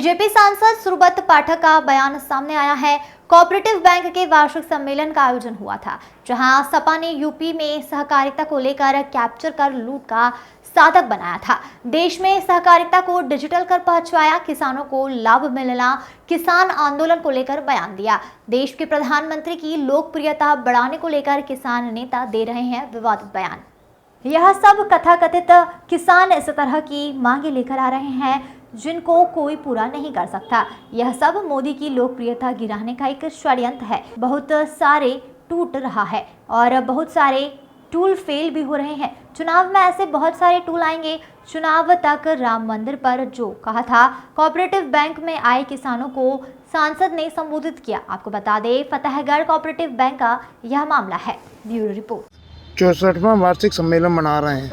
BJP सांसद सुब्रत पाठक का बयान सामने आया है। कोऑपरेटिव बैंक के वार्षिक सम्मेलन का आयोजन हुआ था, जहां सपा ने यूपी में सहकारिता को लेकर कैप्चर कर लूट का साधक बनाया था। देश में सहकारिता को डिजिटल कर पहुंचाया, किसानों को लाभ मिलना, किसान आंदोलन को लेकर बयान दिया। देश के प्रधानमंत्री की लोकप्रियता बढ़ाने को लेकर किसान नेता दे रहे हैं विवादित बयान। यह सब कथाकथित किसान इस तरह की मांगे लेकर आ रहे हैं जिनको कोई पूरा नहीं कर सकता। यह सब मोदी की लोकप्रियता गिराने का एक षड्यंत्र है। बहुत सारे टूट रहा है और बहुत सारे टूल फेल भी हो रहे हैं। चुनाव में ऐसे बहुत सारे टूल आएंगे। चुनाव तक राम मंदिर पर जो कहा था, कोऑपरेटिव बैंक में आए किसानों को सांसद ने संबोधित किया। आपको बता दें, फतेहगढ़ कोऑपरेटिव बैंक का यह मामला है। Bureau report. 64वां वार्षिक सम्मेलन मना रहे हैं,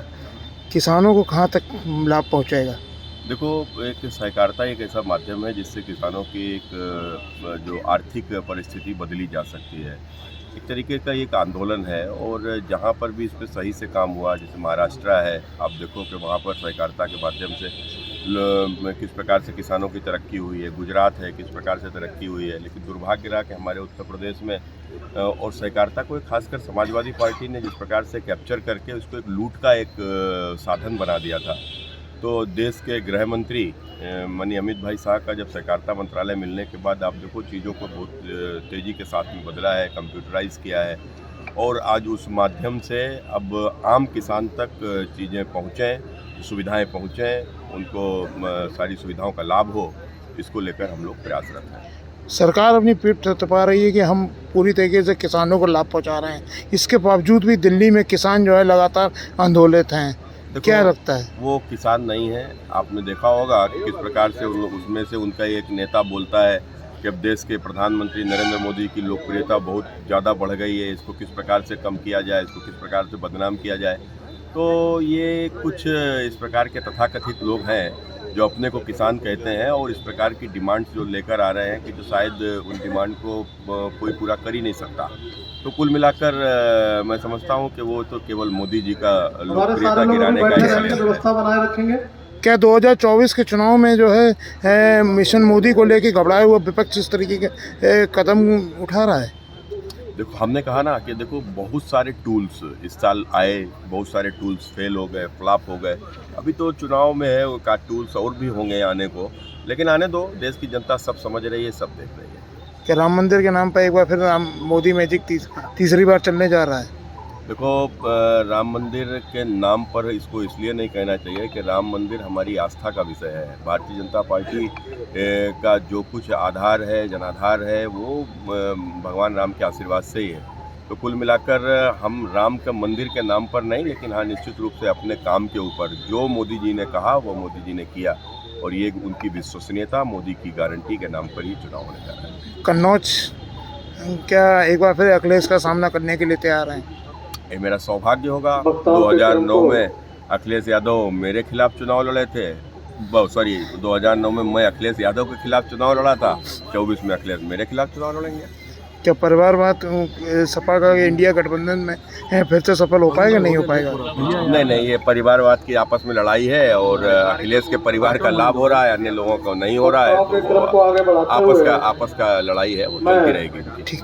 किसानों को कहां तक लाभ पहुंचाएगा? देखो, एक सहकारिता एक ऐसा माध्यम है जिससे किसानों की एक जो आर्थिक परिस्थिति बदली जा सकती है। एक तरीके का एक आंदोलन है और जहाँ पर भी इस पर सही से काम हुआ, जैसे महाराष्ट्र है, आप देखो कि वहाँ पर सहकारिता के माध्यम से किस प्रकार से किसानों की तरक्की हुई है। गुजरात है, किस प्रकार से तरक्की हुई है। लेकिन दुर्भाग्य रहा कि हमारे उत्तर प्रदेश में और सहकारिता को खासकर समाजवादी पार्टी ने जिस प्रकार से कैप्चर करके उसको एक लूट का एक साधन बना दिया था। तो देश के गृह मंत्री माननीय अमित भाई शाह का जब सहकारिता मंत्रालय मिलने के बाद आप देखो चीज़ों को बहुत तेज़ी के साथ में बदला है, कंप्यूटराइज किया है और आज उस माध्यम से अब आम किसान तक चीज़ें पहुँचें, सुविधाएं पहुँचें, उनको सारी सुविधाओं का लाभ हो, इसको लेकर हम लोग प्रयासरत हैं। सरकार अपनी पीठ थपथपा रही है कि हम पूरी तरीके से किसानों को लाभ पहुंचा रहे हैं। इसके बावजूद भी दिल्ली में किसान जो है लगातार आंदोलित हैं। क्या लगता है? वो किसान नहीं है। आपने देखा होगा कि किस प्रकार से उसमें से उनका एक नेता बोलता है कि अब देश के प्रधानमंत्री नरेंद्र मोदी की लोकप्रियता बहुत ज़्यादा बढ़ गई है, इसको किस प्रकार से कम किया जाए, इसको किस प्रकार से बदनाम किया जाए। तो ये कुछ इस प्रकार के तथाकथित लोग हैं जो अपने को किसान कहते हैं और इस प्रकार की डिमांड्स जो लेकर आ रहे हैं कि जो शायद उन डिमांड को कोई पूरा कर ही नहीं सकता। तो कुल मिलाकर मैं समझता हूं कि वो तो केवल मोदी जी का लोकप्रियता गिराने का व्यवस्था बनाए रखेंगे। क्या 2024 के चुनाव में जो है मिशन मोदी को लेकर घबराए हुए विपक्ष इस तरीके के कदम उठा रहा है? देखो, हमने कहा ना कि देखो बहुत सारे टूल्स इस साल आए, बहुत सारे टूल्स फेल हो गए, फ्लॉप हो गए। अभी तो चुनाव में है, का टूल्स और भी होंगे आने को, लेकिन आने दो। देश की जनता सब समझ रही है, सब देख रही है। क्या राम मंदिर के नाम पर एक बार फिर मोदी मैजिक तीसरी बार चलने जा रहा है? देखो, राम मंदिर के नाम पर इसको इसलिए नहीं कहना चाहिए कि राम मंदिर हमारी आस्था का विषय है। भारतीय जनता पार्टी का जो कुछ आधार है, जनाधार है, वो भगवान राम के आशीर्वाद से ही है। तो कुल मिलाकर हम राम के मंदिर के नाम पर नहीं, लेकिन हाँ निश्चित रूप से अपने काम के ऊपर जो मोदी जी ने कहा वो मोदी जी ने किया और ये उनकी विश्वसनीयता, मोदी की गारंटी के नाम पर ही चुनाव होने जा रहा है। कन्नौज क्या एक बार फिर अखिलेश का सामना करने के लिए तैयार हैं? ये मेरा सौभाग्य होगा। 2009 में अखिलेश यादव मेरे खिलाफ चुनाव लड़े थे। 2009 में मैं अखिलेश यादव के खिलाफ चुनाव लड़ा था। 24 में अखिलेश मेरे खिलाफ चुनाव लड़ेंगे। क्या परिवारवाद सपा का इंडिया गठबंधन में फिर से सफल हो पाएगा, नहीं हो पाएगा? नहीं, ये परिवारवाद की आपस में लड़ाई है और अखिलेश के परिवार का लाभ हो रहा है, अन्य लोगों को नहीं हो रहा है। तो आपस का लड़ाई है, वो चलती रहेगी। ठीक।